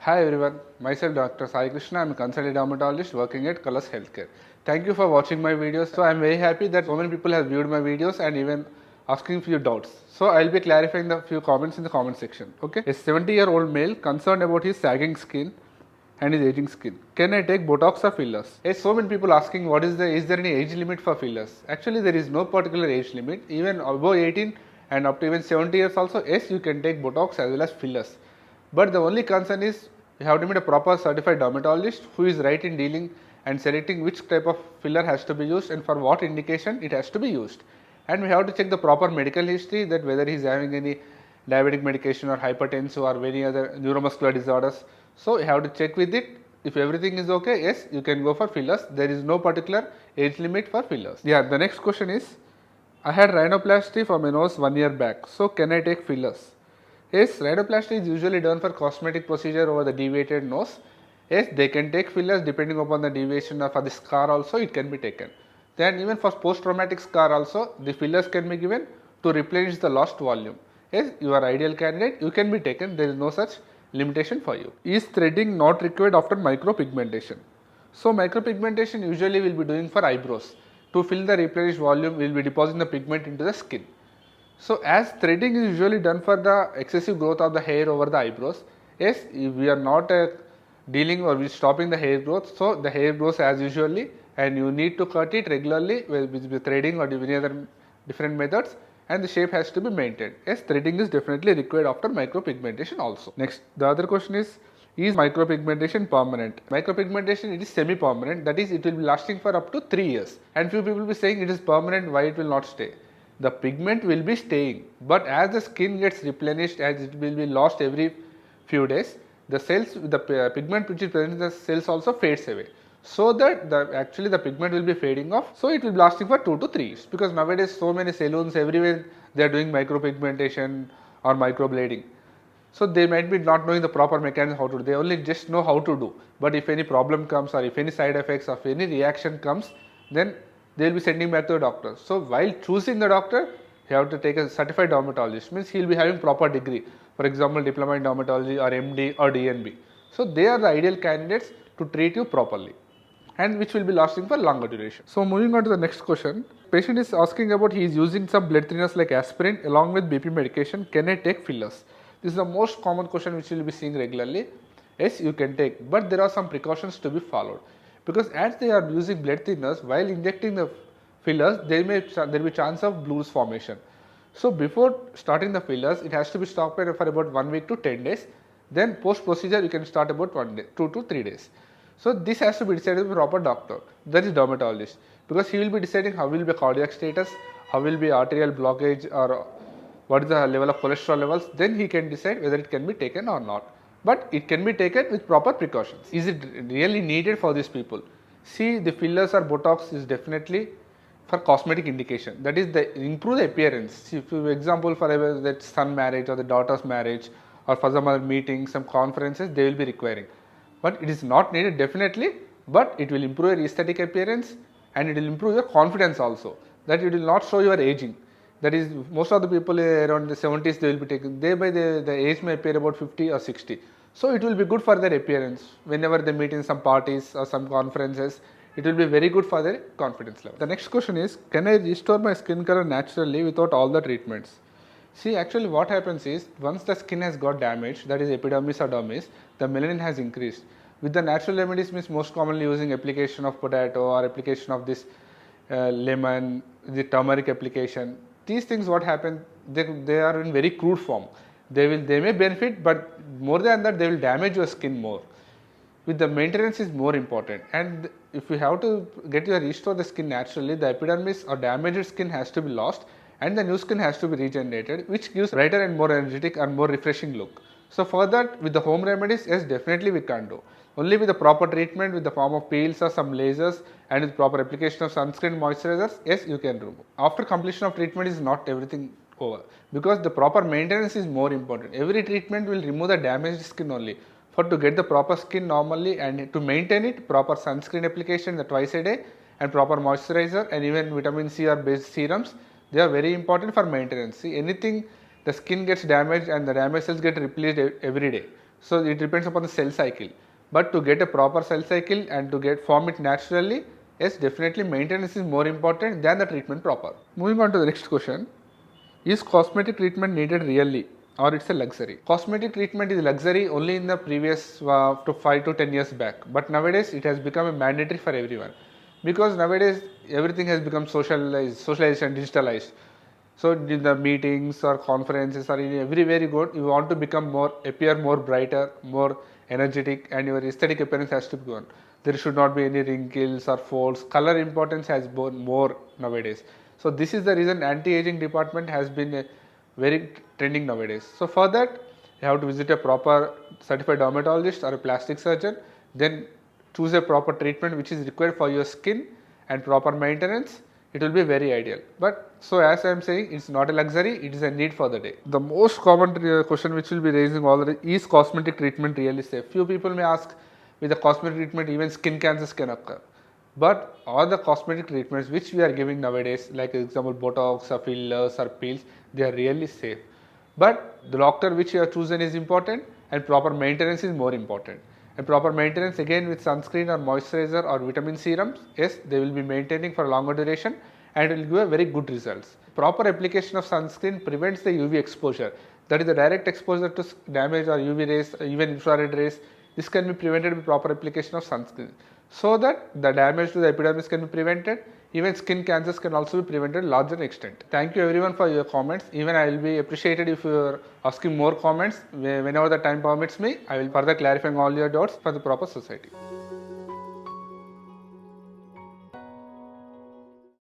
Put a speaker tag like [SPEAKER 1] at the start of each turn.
[SPEAKER 1] Hi everyone, myself Dr. Sai Krishna. I'm a consultant dermatologist working at Kolors Healthcare. Thank you for watching my videos. So I'm very happy that so many people have viewed my videos and even asking few doubts. So I'll be clarifying the few comments in the comment section. Okay. A 70-year-old male concerned about his sagging skin and his aging skin. Can I take Botox or fillers? Yes, so many people asking is there any age limit for fillers? Actually, there is no particular age limit. Even above 18 and up to even 70 years also, yes, you can take Botox as well as fillers. But the only concern is you have to meet a proper certified dermatologist who is right in dealing and selecting which type of filler has to be used and for what indication it has to be used. And we have to check the proper medical history, that whether he is having any diabetic medication or hypertension or any other neuromuscular disorders. So you have to check with it. If everything is okay, yes, you can go for fillers. There is no particular age limit for fillers. Yeah, the next question is, I had rhinoplasty for my nose 1 year back. So can I take fillers? Yes, rhinoplasty is usually done for cosmetic procedure over the deviated nose. Yes, they can take fillers depending upon the deviation or for the scar also it can be taken. Then even for post-traumatic scar also the fillers can be given to replenish the lost volume. Yes, you are ideal candidate, you can be taken, there is no such limitation for you. Is threading not required after micropigmentation? So micropigmentation usually will be doing for eyebrows. To fill the replenished volume, we will be depositing the pigment into the skin. So as threading is usually done for the excessive growth of the hair over the eyebrows, yes, if we are not dealing or we stopping the hair growth, so the hair grows as usually and you need to cut it regularly with threading or any other different methods, and the shape has to be maintained. Yes, threading is definitely required after micropigmentation also. Next, the other question is micropigmentation permanent? Micropigmentation, it is semi-permanent, that is it will be lasting for up to 3 years, and few people will be saying it is permanent, why it will not stay? The pigment will be staying, but as the skin gets replenished, as it will be lost every few days, the cells, the pigment which is present in the cells also fades away. So that actually the pigment will be fading off, so it will be lasting for 2 to 3 years, because nowadays so many salons everywhere they are doing micropigmentation or microblading. So they might be not knowing the proper mechanism how to do, they only just know how to do, but if any problem comes or if any side effects or if any reaction comes, then they will be sending back to the doctor. So while choosing the doctor, you have to take a certified dermatologist, means he will be having proper degree, for example diploma in dermatology or MD or DNB. So they are the ideal candidates to treat you properly and which will be lasting for longer duration. So moving on to the next question, patient is asking about he is using some blood thinners like aspirin along with BP medication, can I take fillers? This is the most common question which you will be seeing regularly. Yes, you can take, but there are some precautions to be followed, because as they are using blood thinners while injecting the fillers, there will be chance of blues formation. So before starting the fillers, it has to be stopped for about 1 week to 10 days. Then post procedure you can start about 1 day, 2 to 3 days. So this has to be decided by proper doctor, that is dermatologist, because he will be deciding how will be cardiac status, how will be arterial blockage, or what is the level of cholesterol levels. Then he can decide whether it can be taken or not. But it can be taken with proper precautions. Is it really needed for these people? See, the fillers or Botox is definitely for cosmetic indication, that is the improve the appearance. See, for example, for that son marriage or the daughter's marriage or for some other meetings, some conferences, they will be requiring, but it is not needed definitely, but it will improve your aesthetic appearance and it will improve your confidence also, that it will not show your aging. That is, most of the people around the 70s, they will be taken, they by the age may appear about 50 or 60. So it will be good for their appearance whenever they meet in some parties or some conferences. It will be very good for their confidence level. The next question is, can I restore my skin color naturally without all the treatments? See, actually what happens is, once the skin has got damaged, that is epidermis or dermis, the melanin has increased. With the natural remedies, means most commonly using application of potato or application of this lemon, the turmeric application. These things what happen, they are in very crude form. They may benefit, but more than that they will damage your skin more. With the maintenance is more important, and if you have to restore the skin naturally, the epidermis or damaged skin has to be lost and the new skin has to be regenerated, which gives brighter and more energetic and more refreshing look. So for that, with the home remedies, yes, definitely we can do. Only with the proper treatment with the form of peels or some lasers and with proper application of sunscreen moisturizers, yes, you can remove. After completion of treatment is not everything over, because the proper maintenance is more important. Every treatment will remove the damaged skin only. For to get the proper skin normally and to maintain it, proper sunscreen application twice a day and proper moisturizer and even vitamin C or based serums, they are very important for maintenance. See, anything, the skin gets damaged and the damaged cells get replaced every day. So it depends upon the cell cycle. But to get a proper cell cycle and to form it naturally, yes, definitely maintenance is more important than the treatment proper. Moving on to the next question. Is cosmetic treatment needed really, or it's a luxury? Cosmetic treatment is luxury only in the previous to 5 to 10 years back, but nowadays it has become a mandatory for everyone, because nowadays everything has become socialized and digitalized. So in the meetings or conferences or in everywhere you go, you want to become appear more brighter, more energetic, and your aesthetic appearance has to be gone. There should not be any wrinkles or folds. Color importance has been more nowadays. So this is the reason anti-aging department has been very trending nowadays. So for that, you have to visit a proper certified dermatologist or a plastic surgeon, then choose a proper treatment which is required for your skin and proper maintenance. It will be very ideal. But so as I am saying, it's not a luxury, it is a need for the day. The most common question which will be raising already is cosmetic treatment really safe? Few people may ask, with the cosmetic treatment even skin cancers can occur. But all the cosmetic treatments which we are giving nowadays, like example Botox or fillers or peels, they are really safe. But the doctor which you have chosen is important, and proper maintenance is more important. And proper maintenance again with sunscreen or moisturizer or vitamin serums, yes, they will be maintaining for a longer duration and will give a very good results. Proper application of sunscreen prevents the UV exposure. That is the direct exposure to damage or UV rays, even infrared rays. This can be prevented with proper application of sunscreen, so that the damage to the epidermis can be prevented. Even skin cancers can also be prevented to a larger extent. Thank you everyone for your comments. Even I will be appreciated if you are asking more comments. Whenever the time permits me, I will further clarifying all your doubts for the proper society.